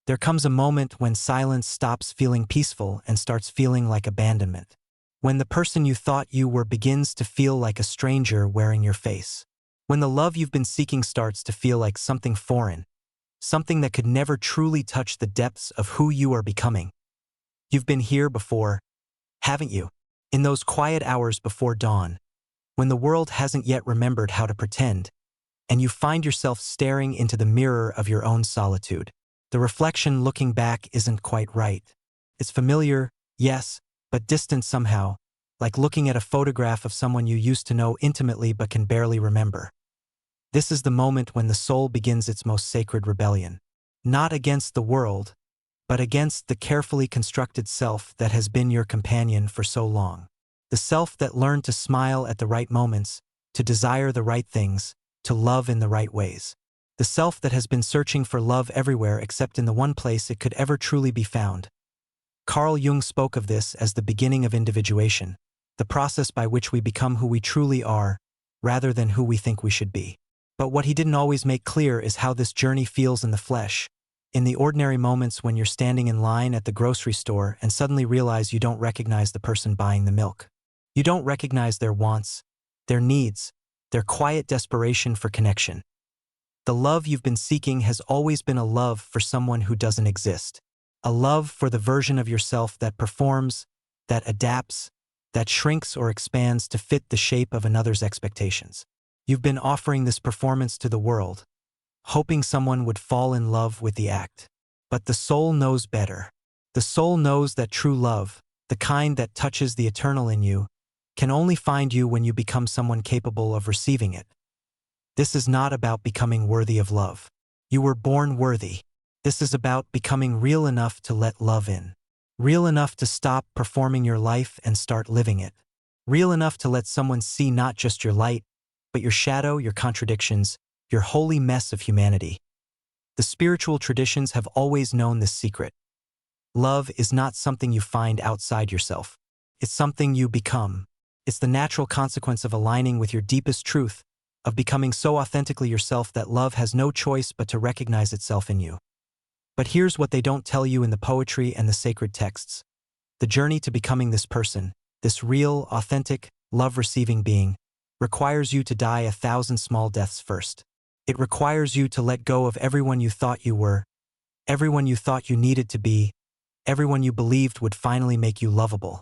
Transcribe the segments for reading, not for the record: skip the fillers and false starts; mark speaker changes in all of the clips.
Speaker 1: There comes a moment when silence stops feeling peaceful and starts feeling like abandonment. When the person you thought you were begins to feel like a stranger wearing your face. When the love you've been seeking starts to feel like something foreign, something that could never truly touch the depths of who you are becoming. You've been here before, haven't you? In those quiet hours before dawn, when the world hasn't yet remembered how to pretend, and you find yourself staring into the mirror of your own solitude. The reflection looking back isn't quite right. It's familiar, yes, but distant somehow, like looking at a photograph of someone you used to know intimately but can barely remember. This is the moment when the soul begins its most sacred rebellion. Not against the world, but against the carefully constructed self that has been your companion for so long. The self that learned to smile at the right moments, to desire the right things, to love in the right ways. The self that has been searching for love everywhere except in the one place it could ever truly be found. Carl Jung spoke of this as the beginning of individuation, the process by which we become who we truly are, rather than who we think we should be. But what he didn't always make clear is how this journey feels in the flesh, in the ordinary moments when you're standing in line at the grocery store and suddenly realize you don't recognize the person buying the milk. You don't recognize their wants, their needs, their quiet desperation for connection. The love you've been seeking has always been a love for someone who doesn't exist. A love for the version of yourself that performs, that adapts, that shrinks or expands to fit the shape of another's expectations. You've been offering this performance to the world, hoping someone would fall in love with the act. But the soul knows better. The soul knows that true love, the kind that touches the eternal in you, can only find you when you become someone capable of receiving it. This is not about becoming worthy of love. You were born worthy. This is about becoming real enough to let love in. Real enough to stop performing your life and start living it. Real enough to let someone see not just your light, but your shadow, your contradictions, your holy mess of humanity. The spiritual traditions have always known this secret. Love is not something you find outside yourself. It's something you become. It's the natural consequence of aligning with your deepest truth, of becoming so authentically yourself that love has no choice but to recognize itself in you. But here's what they don't tell you in the poetry and the sacred texts. The journey to becoming this person, this real, authentic, love-receiving being, requires you to die 1,000 small deaths first. It requires you to let go of everyone you thought you were, everyone you thought you needed to be, everyone you believed would finally make you lovable.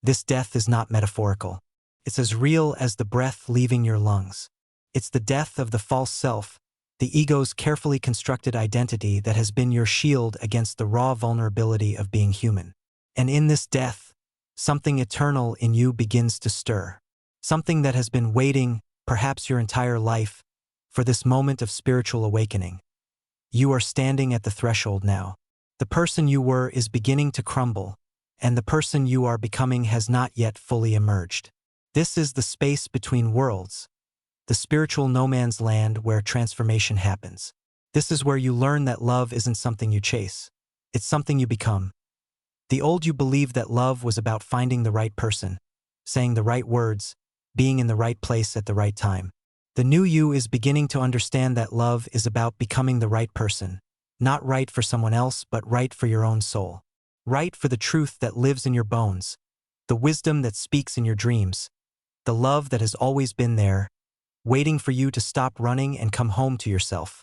Speaker 1: This death is not metaphorical. It's as real as the breath leaving your lungs. It's the death of the false self, the ego's carefully constructed identity that has been your shield against the raw vulnerability of being human. And in this death, something eternal in you begins to stir. Something that has been waiting, perhaps your entire life, for this moment of spiritual awakening. You are standing at the threshold now. The person you were is beginning to crumble, and the person you are becoming has not yet fully emerged. This is the space between worlds, the spiritual no man's land where transformation happens. This is where you learn that love isn't something you chase. It's something you become. The old you believed that love was about finding the right person, saying the right words, being in the right place at the right time. The new you is beginning to understand that love is about becoming the right person, not right for someone else, but right for your own soul. Right for the truth that lives in your bones, the wisdom that speaks in your dreams, the love that has always been there, waiting for you to stop running and come home to yourself.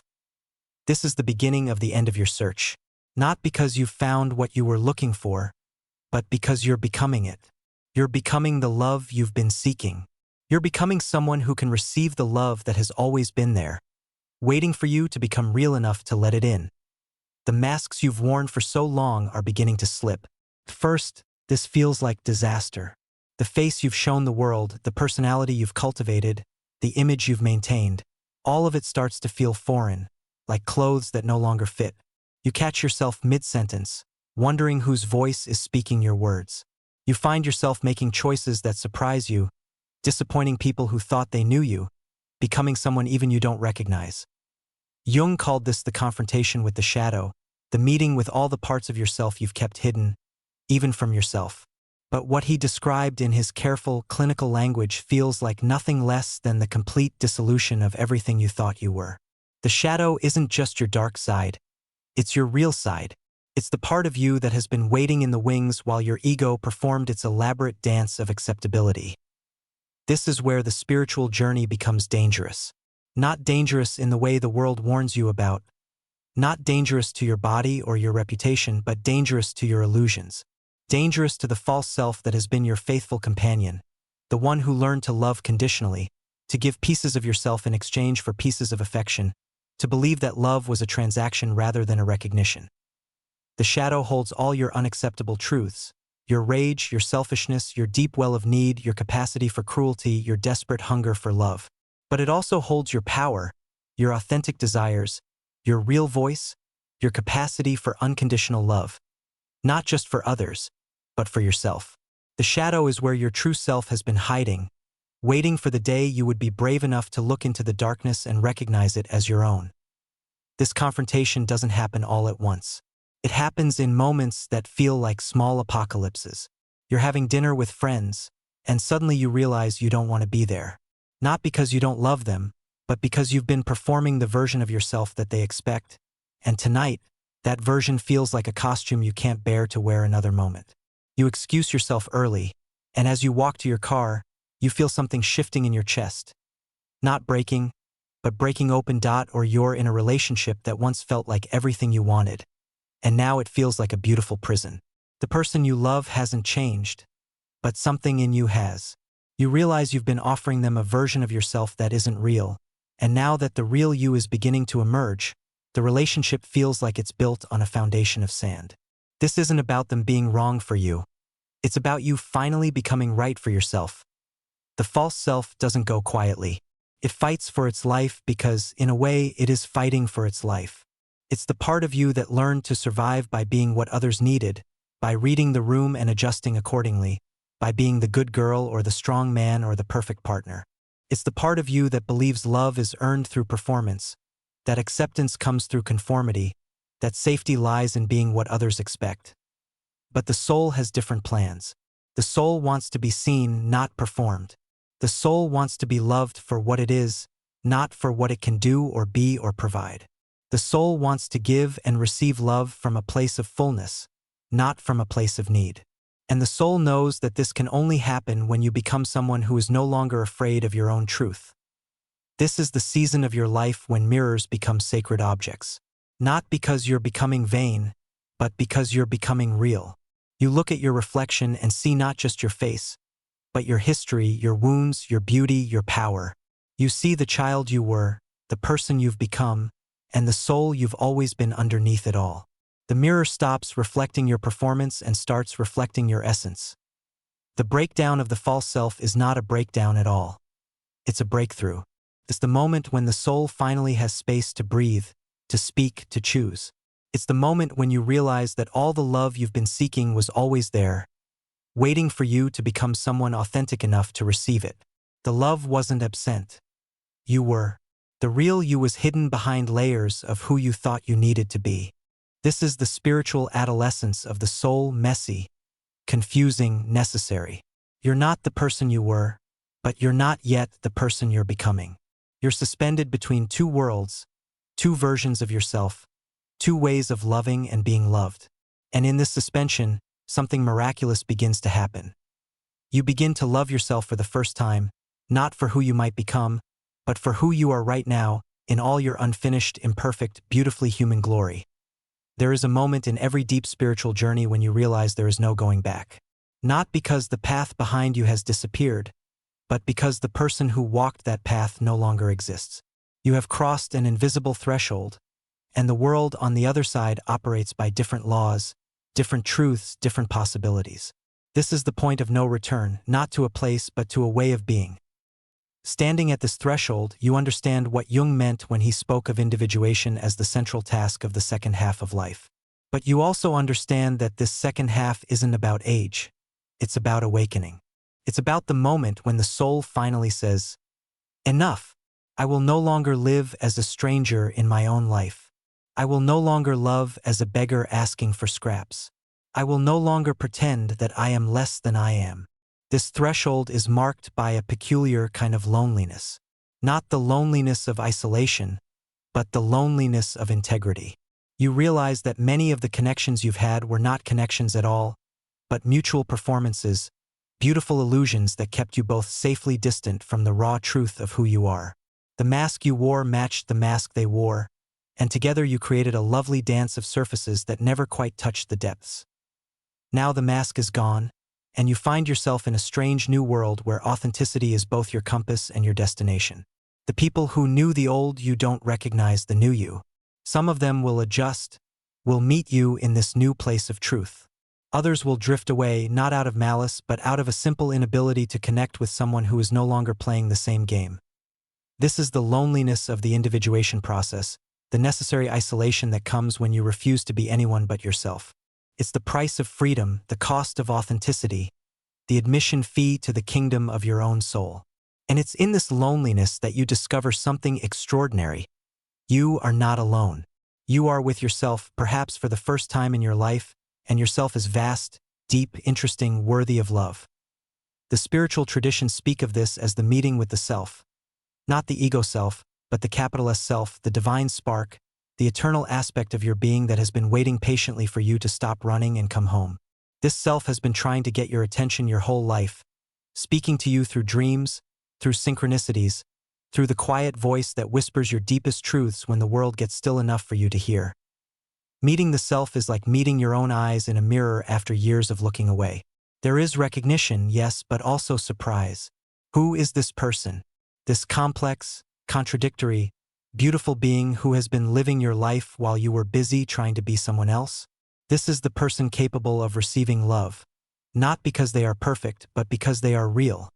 Speaker 1: This is the beginning of the end of your search, not because you've found what you were looking for, but because you're becoming it. You're becoming the love you've been seeking. You're becoming someone who can receive the love that has always been there, waiting for you to become real enough to let it in. The masks you've worn for so long are beginning to slip. First, this feels like disaster. The face you've shown the world, the personality you've cultivated, the image you've maintained, all of it starts to feel foreign, like clothes that no longer fit. You catch yourself mid-sentence, wondering whose voice is speaking your words. You find yourself making choices that surprise you, disappointing people who thought they knew you, becoming someone even you don't recognize. Jung called this the confrontation with the shadow, the meeting with all the parts of yourself you've kept hidden, even from yourself. But what he described in his careful, clinical language feels like nothing less than the complete dissolution of everything you thought you were. The shadow isn't just your dark side, It's your real side. It's the part of you that has been waiting in the wings while your ego performed its elaborate dance of acceptability. This is where the spiritual journey becomes dangerous. Not dangerous in the way the world warns you about, not dangerous to your body or your reputation, but dangerous to your illusions. Dangerous to the false self that has been your faithful companion, the one who learned to love conditionally, to give pieces of yourself in exchange for pieces of affection, to believe that love was a transaction rather than a recognition. The shadow holds all your unacceptable truths, your rage, your selfishness, your deep well of need, your capacity for cruelty, your desperate hunger for love. But it also holds your power, your authentic desires, your real voice, your capacity for unconditional love. Not just for others, but for yourself. The shadow is where your true self has been hiding, waiting for the day you would be brave enough to look into the darkness and recognize it as your own. This confrontation doesn't happen all at once. It happens in moments that feel like small apocalypses. You're having dinner with friends, and suddenly you realize you don't want to be there. Not because you don't love them, but because you've been performing the version of yourself that they expect, and tonight, that version feels like a costume you can't bear to wear another moment. You excuse yourself early, and as you walk to your car, you feel something shifting in your chest. Not breaking, but breaking open. Or you're in a relationship that once felt like everything you wanted, and now it feels like a beautiful prison. The person you love hasn't changed, but something in you has. You realize you've been offering them a version of yourself that isn't real, and now that the real you is beginning to emerge, the relationship feels like it's built on a foundation of sand. This isn't about them being wrong for you. It's about you finally becoming right for yourself. The false self doesn't go quietly. It fights for its life because, in a way, it is fighting for its life. It's the part of you that learned to survive by being what others needed, by reading the room and adjusting accordingly, by being the good girl or the strong man or the perfect partner. It's the part of you that believes love is earned through performance, that acceptance comes through conformity, that safety lies in being what others expect. But the soul has different plans. The soul wants to be seen, not performed. The soul wants to be loved for what it is, not for what it can do or be or provide. The soul wants to give and receive love from a place of fullness, not from a place of need. And the soul knows that this can only happen when you become someone who is no longer afraid of your own truth. This is the season of your life when mirrors become sacred objects. Not because you're becoming vain, but because you're becoming real. You look at your reflection and see not just your face, but your history, your wounds, your beauty, your power. You see the child you were, the person you've become, and the soul you've always been underneath it all. The mirror stops reflecting your performance and starts reflecting your essence. The breakdown of the false self is not a breakdown at all. It's a breakthrough. It's the moment when the soul finally has space to breathe, to speak, to choose. It's the moment when you realize that all the love you've been seeking was always there, waiting for you to become someone authentic enough to receive it. The love wasn't absent. You were. The real you was hidden behind layers of who you thought you needed to be. This is the spiritual adolescence of the soul, messy, confusing, necessary. You're not the person you were, but you're not yet the person you're becoming. You're suspended between two worlds, two versions of yourself, two ways of loving and being loved. And in this suspension, something miraculous begins to happen. You begin to love yourself for the first time, not for who you might become, but for who you are right now, in all your unfinished, imperfect, beautifully human glory. There is a moment in every deep spiritual journey when you realize there is no going back. Not because the path behind you has disappeared, but because the person who walked that path no longer exists. You have crossed an invisible threshold, and the world on the other side operates by different laws, different truths, different possibilities. This is the point of no return, not to a place but to a way of being. Standing at this threshold, you understand what Jung meant when he spoke of individuation as the central task of the second half of life. But you also understand that this second half isn't about age. It's about awakening. It's about the moment when the soul finally says, "Enough! I will no longer live as a stranger in my own life. I will no longer love as a beggar asking for scraps. I will no longer pretend that I am less than I am." This threshold is marked by a peculiar kind of loneliness. Not the loneliness of isolation, but the loneliness of integrity. You realize that many of the connections you've had were not connections at all, but mutual performances, beautiful illusions that kept you both safely distant from the raw truth of who you are. The mask you wore matched the mask they wore, and together you created a lovely dance of surfaces that never quite touched the depths. Now the mask is gone, and you find yourself in a strange new world where authenticity is both your compass and your destination. The people who knew the old you don't recognize the new you. Some of them will adjust, will meet you in this new place of truth. Others will drift away, not out of malice, but out of a simple inability to connect with someone who is no longer playing the same game. This is the loneliness of the individuation process, the necessary isolation that comes when you refuse to be anyone but yourself. It's the price of freedom, the cost of authenticity, the admission fee to the kingdom of your own soul. And it's in this loneliness that you discover something extraordinary. You are not alone. You are with yourself, perhaps for the first time in your life, and yourself is vast, deep, interesting, worthy of love. The spiritual traditions speak of this as the meeting with the self. Not the ego self, but the capital S self, the divine spark, the eternal aspect of your being that has been waiting patiently for you to stop running and come home. This self has been trying to get your attention your whole life, speaking to you through dreams, through synchronicities, through the quiet voice that whispers your deepest truths when the world gets still enough for you to hear. Meeting the self is like meeting your own eyes in a mirror after years of looking away. There is recognition, yes, but also surprise. Who is this person? This complex, contradictory, beautiful being who has been living your life while you were busy trying to be someone else? This is the person capable of receiving love, not because they are perfect, but because they are real.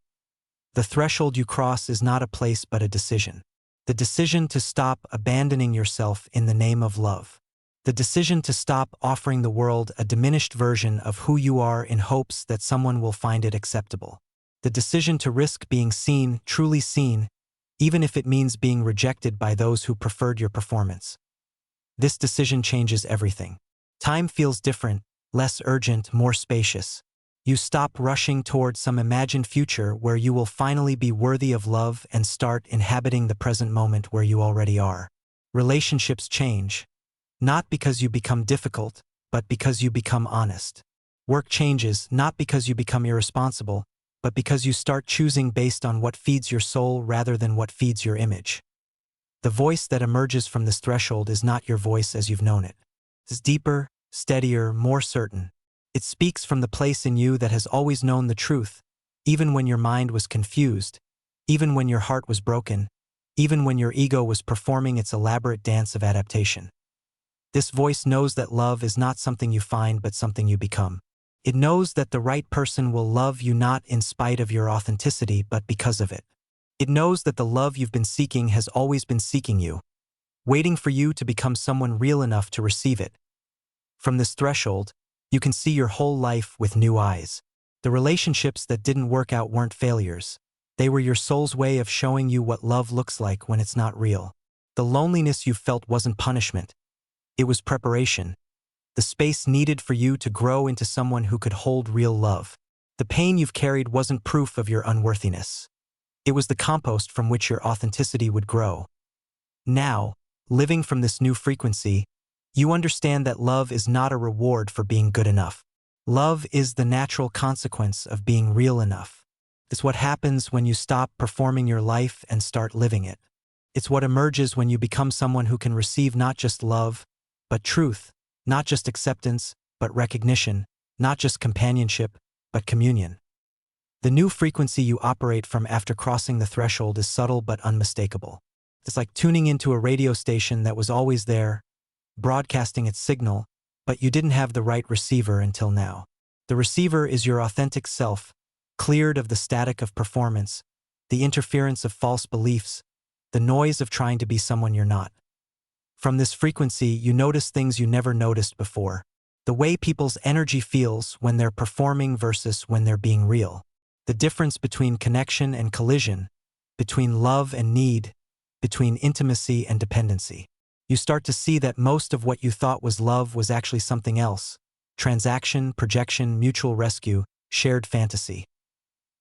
Speaker 1: The threshold you cross is not a place but a decision. The decision to stop abandoning yourself in the name of love. The decision to stop offering the world a diminished version of who you are in hopes that someone will find it acceptable. The decision to risk being seen, truly seen, even if it means being rejected by those who preferred your performance. This decision changes everything. Time feels different, less urgent, more spacious. You stop rushing toward some imagined future where you will finally be worthy of love and start inhabiting the present moment where you already are. Relationships change. Not because you become difficult, but because you become honest. Work changes, not because you become irresponsible, but because you start choosing based on what feeds your soul rather than what feeds your image. The voice that emerges from this threshold is not your voice as you've known it. It's deeper, steadier, more certain. It speaks from the place in you that has always known the truth, even when your mind was confused, even when your heart was broken, even when your ego was performing its elaborate dance of adaptation. This voice knows that love is not something you find but something you become. It knows that the right person will love you not in spite of your authenticity but because of it. It knows that the love you've been seeking has always been seeking you, waiting for you to become someone real enough to receive it. From this threshold, you can see your whole life with new eyes. The relationships that didn't work out weren't failures. They were your soul's way of showing you what love looks like when it's not real. The loneliness you felt wasn't punishment. It was preparation. The space needed for you to grow into someone who could hold real love. The pain you've carried wasn't proof of your unworthiness. It was the compost from which your authenticity would grow. Now, living from this new frequency, you understand that love is not a reward for being good enough. Love is the natural consequence of being real enough. It's what happens when you stop performing your life and start living it. It's what emerges when you become someone who can receive not just love, but truth, not just acceptance, but recognition, not just companionship, but communion. The new frequency you operate from after crossing the threshold is subtle but unmistakable. It's like tuning into a radio station that was always there, broadcasting its signal, but you didn't have the right receiver until now. The receiver is your authentic self, cleared of the static of performance, the interference of false beliefs, the noise of trying to be someone you're not. From this frequency, you notice things you never noticed before. The way people's energy feels when they're performing versus when they're being real. The difference between connection and collision, between love and need, between intimacy and dependency. You start to see that most of what you thought was love was actually something else. Transaction, projection, mutual rescue, shared fantasy.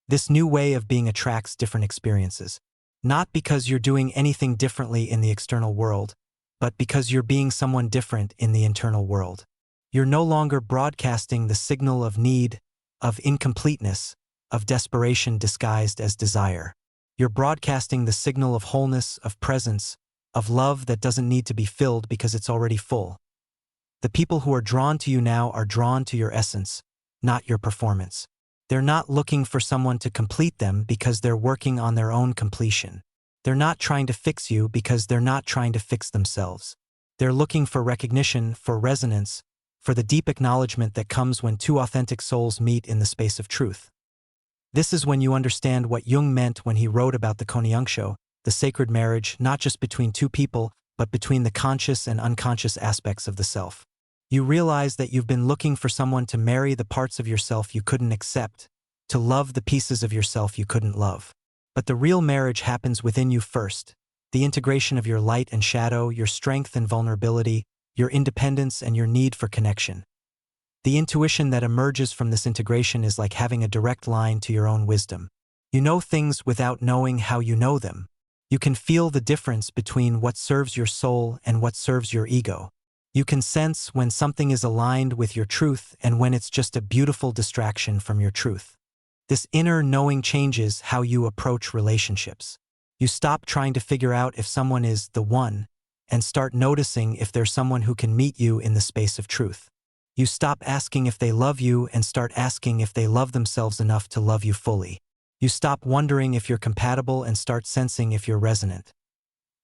Speaker 1: This new way of being attracts different experiences. Not because you're doing anything differently in the external world, but because you're being someone different in the internal world. You're no longer broadcasting the signal of need, of incompleteness, of desperation disguised as desire. You're broadcasting the signal of wholeness, of presence, of love that doesn't need to be filled because it's already full. The people who are drawn to you now are drawn to your essence, not your performance. They're not looking for someone to complete them because they're working on their own completion. They're not trying to fix you because they're not trying to fix themselves. They're looking for recognition, for resonance, for the deep acknowledgement that comes when two authentic souls meet in the space of truth. This is when you understand what Jung meant when he wrote about the Konyangsho, the sacred marriage not just between two people, but between the conscious and unconscious aspects of the self. You realize that you've been looking for someone to marry the parts of yourself you couldn't accept, to love the pieces of yourself you couldn't love. But the real marriage happens within you first, the integration of your light and shadow, your strength and vulnerability, your independence and your need for connection. The intuition that emerges from this integration is like having a direct line to your own wisdom. You know things without knowing how you know them. You can feel the difference between what serves your soul and what serves your ego. You can sense when something is aligned with your truth and when it's just a beautiful distraction from your truth. This inner knowing changes how you approach relationships. You stop trying to figure out if someone is the one and start noticing if there's someone who can meet you in the space of truth. You stop asking if they love you and start asking if they love themselves enough to love you fully. You stop wondering if you're compatible and start sensing if you're resonant.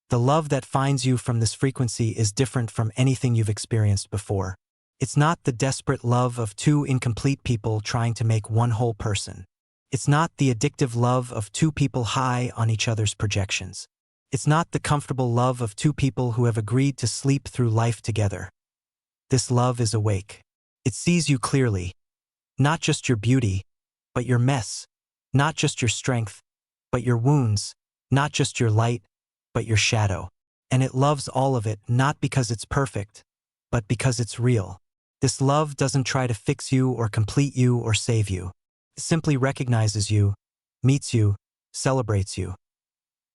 Speaker 1: The love that finds you from this frequency is different from anything you've experienced before. It's not the desperate love of two incomplete people trying to make one whole person. It's not the addictive love of two people high on each other's projections. It's not the comfortable love of two people who have agreed to sleep through life together. This love is awake. It sees you clearly. Not just your beauty, but your mess. Not just your strength, but your wounds. Not just your light, but your shadow. And it loves all of it not because it's perfect, but because it's real. This love doesn't try to fix you or complete you or save you. It simply recognizes you, meets you, celebrates you.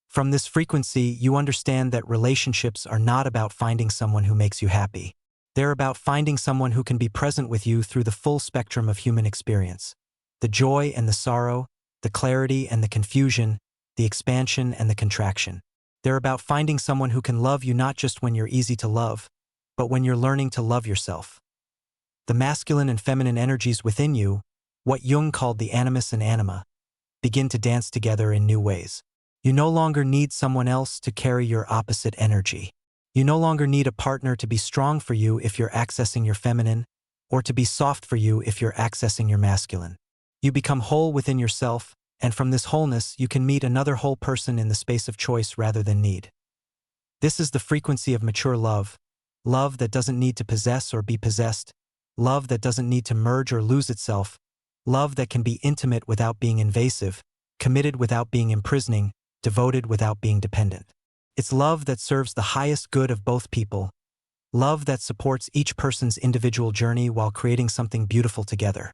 Speaker 1: From this frequency, you understand that relationships are not about finding someone who makes you happy. They're about finding someone who can be present with you through the full spectrum of human experience. The joy and the sorrow, the clarity and the confusion, the expansion and the contraction. They're about finding someone who can love you not just when you're easy to love, but when you're learning to love yourself. The masculine and feminine energies within you, what Jung called the animus and anima, begin to dance together in new ways. You no longer need someone else to carry your opposite energy. You no longer need a partner to be strong for you if you're accessing your feminine, or to be soft for you if you're accessing your masculine. You become whole within yourself, and from this wholeness you can meet another whole person in the space of choice rather than need. This is the frequency of mature love, love that doesn't need to possess or be possessed, love that doesn't need to merge or lose itself, love that can be intimate without being invasive, committed without being imprisoning, devoted without being dependent. It's love that serves the highest good of both people, love that supports each person's individual journey while creating something beautiful together.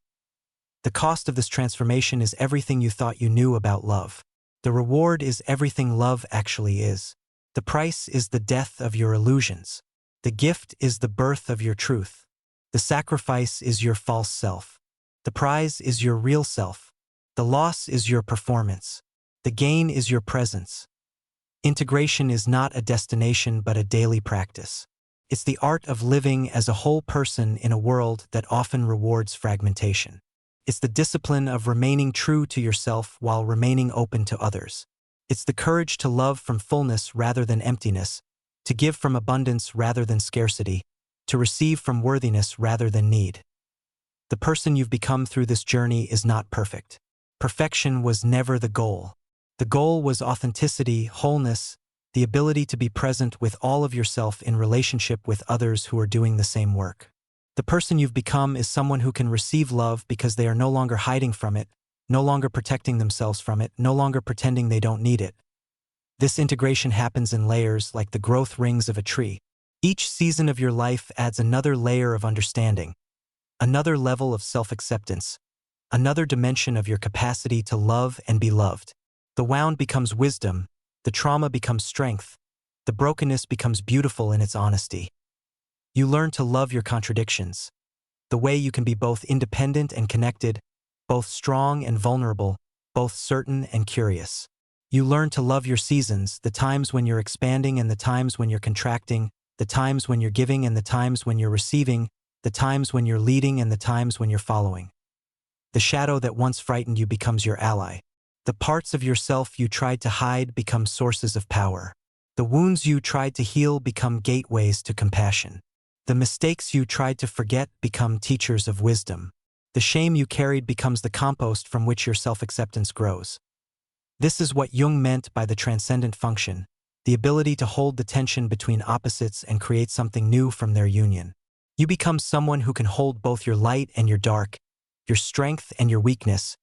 Speaker 1: The cost of this transformation is everything you thought you knew about love. The reward is everything love actually is. The price is the death of your illusions. The gift is the birth of your truth. The sacrifice is your false self. The prize is your real self. The loss is your performance. The gain is your presence. Integration is not a destination but a daily practice. It's the art of living as a whole person in a world that often rewards fragmentation. It's the discipline of remaining true to yourself while remaining open to others. It's the courage to love from fullness rather than emptiness, to give from abundance rather than scarcity, to receive from worthiness rather than need. The person you've become through this journey is not perfect. Perfection was never the goal. The goal was authenticity, wholeness, the ability to be present with all of yourself in relationship with others who are doing the same work. The person you've become is someone who can receive love because they are no longer hiding from it, no longer protecting themselves from it, no longer pretending they don't need it. This integration happens in layers like the growth rings of a tree. Each season of your life adds another layer of understanding, another level of self-acceptance, another dimension of your capacity to love and be loved. The wound becomes wisdom, the trauma becomes strength, The brokenness becomes beautiful in its honesty. You learn to love your contradictions, the way you can be both independent and connected, both strong and vulnerable, both certain and curious. You learn to love your seasons, the times when you're expanding and the times when you're contracting, the times when you're giving and the times when you're receiving, the times when you're leading and the times when you're following. The shadow that once frightened you becomes your ally. The parts of yourself you tried to hide become sources of power. The wounds you tried to heal become gateways to compassion. The mistakes you tried to forget become teachers of wisdom. The shame you carried becomes the compost from which your self-acceptance grows. This is what Jung meant by the transcendent function, the ability to hold the tension between opposites and create something new from their union. You become someone who can hold both your light and your dark, your strength and your weakness,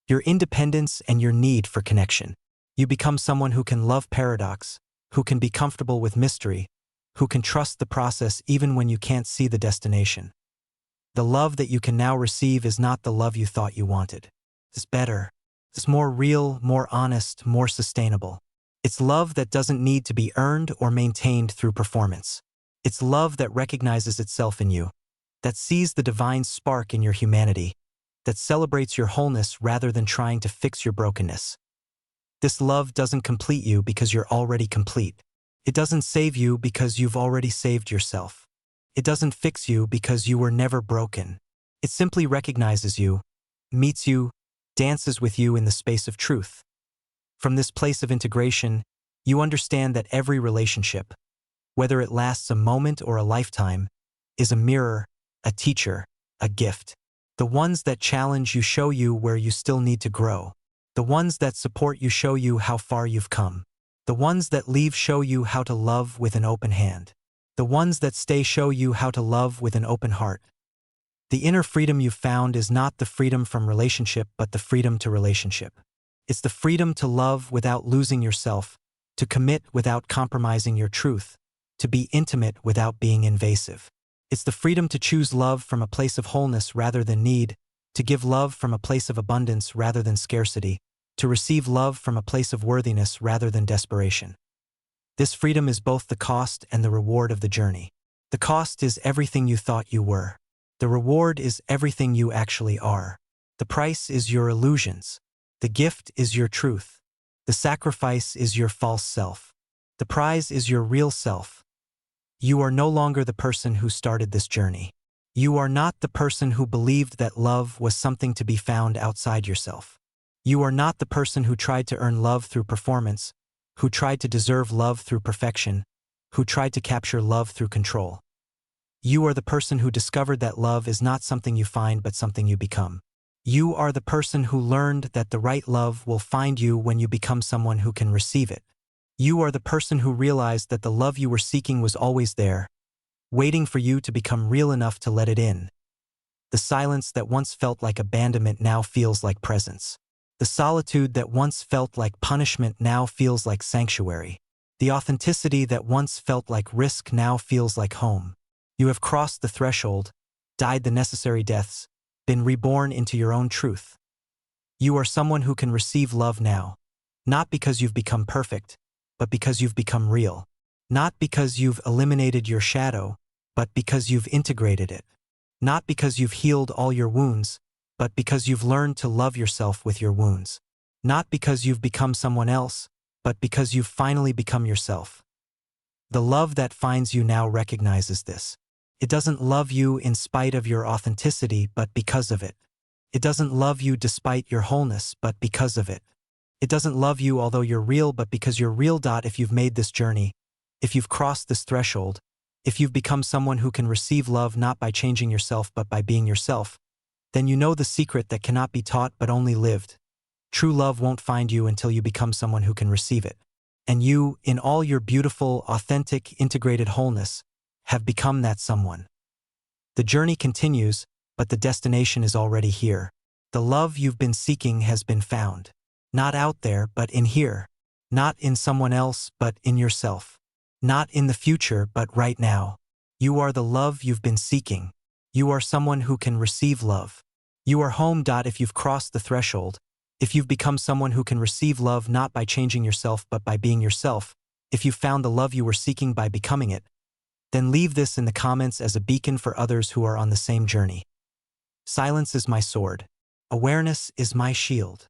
Speaker 1: your independence and your need for connection. You become someone who can love paradox, who can be comfortable with mystery, who can trust the process even when you can't see the destination. The love that you can now receive is not the love you thought you wanted. It's better. It's more real, more honest, more sustainable. It's love that doesn't need to be earned or maintained through performance. It's love that recognizes itself in you, that sees the divine spark in your humanity, that celebrates your wholeness rather than trying to fix your brokenness. This love doesn't complete you because you're already complete. It doesn't save you because you've already saved yourself. It doesn't fix you because you were never broken. It simply recognizes you, meets you, dances with you in the space of truth. From this place of integration, you understand that every relationship, whether it lasts a moment or a lifetime, is a mirror, a teacher, a gift. The ones that challenge you show you where you still need to grow. The ones that support you show you how far you've come. The ones that leave show you how to love with an open hand. The ones that stay show you how to love with an open heart. The inner freedom you've found is not the freedom from relationship but the freedom to relationship. It's the freedom to love without losing yourself, to commit without compromising your truth, to be intimate without being invasive. It's the freedom to choose love from a place of wholeness rather than need, to give love from a place of abundance rather than scarcity, to receive love from a place of worthiness rather than desperation. This freedom is both the cost and the reward of the journey. The cost is everything you thought you were. The reward is everything you actually are. The price is your illusions. The gift is your truth. The sacrifice is your false self. The prize is your real self. You are no longer the person who started this journey. You are not the person who believed that love was something to be found outside yourself. You are not the person who tried to earn love through performance, who tried to deserve love through perfection, who tried to capture love through control. You are the person who discovered that love is not something you find but something you become. You are the person who learned that the right love will find you when you become someone who can receive it. You are the person who realized that the love you were seeking was always there, waiting for you to become real enough to let it in. The silence that once felt like abandonment now feels like presence. The solitude that once felt like punishment now feels like sanctuary. The authenticity that once felt like risk now feels like home. You have crossed the threshold, died the necessary deaths, been reborn into your own truth. You are someone who can receive love now, not because you've become perfect, but because you've become real. Not because you've eliminated your shadow, but because you've integrated it. Not because you've healed all your wounds, but because you've learned to love yourself with your wounds. Not because you've become someone else, but because you've finally become yourself. The love that finds you now recognizes this. It doesn't love you in spite of your authenticity, but because of it. It doesn't love you despite your wholeness, but because of it. It doesn't love you although you're real, but because you're real. If you've made this journey, if you've crossed this threshold, if you've become someone who can receive love not by changing yourself but by being yourself, then you know the secret that cannot be taught but only lived. True love won't find you until you become someone who can receive it. And you, in all your beautiful, authentic, integrated wholeness, have become that someone. The journey continues, but the destination is already here. The love you've been seeking has been found. Not out there, but in here. Not in someone else, but in yourself. Not in the future, but right now. You are the love you've been seeking. You are someone who can receive love. You are home. If you've crossed the threshold, if you've become someone who can receive love not by changing yourself but by being yourself, If you found the love you were seeking by becoming it, then leave this in the comments as a beacon for others who are on the same journey. Silence is my sword. Awareness is my shield.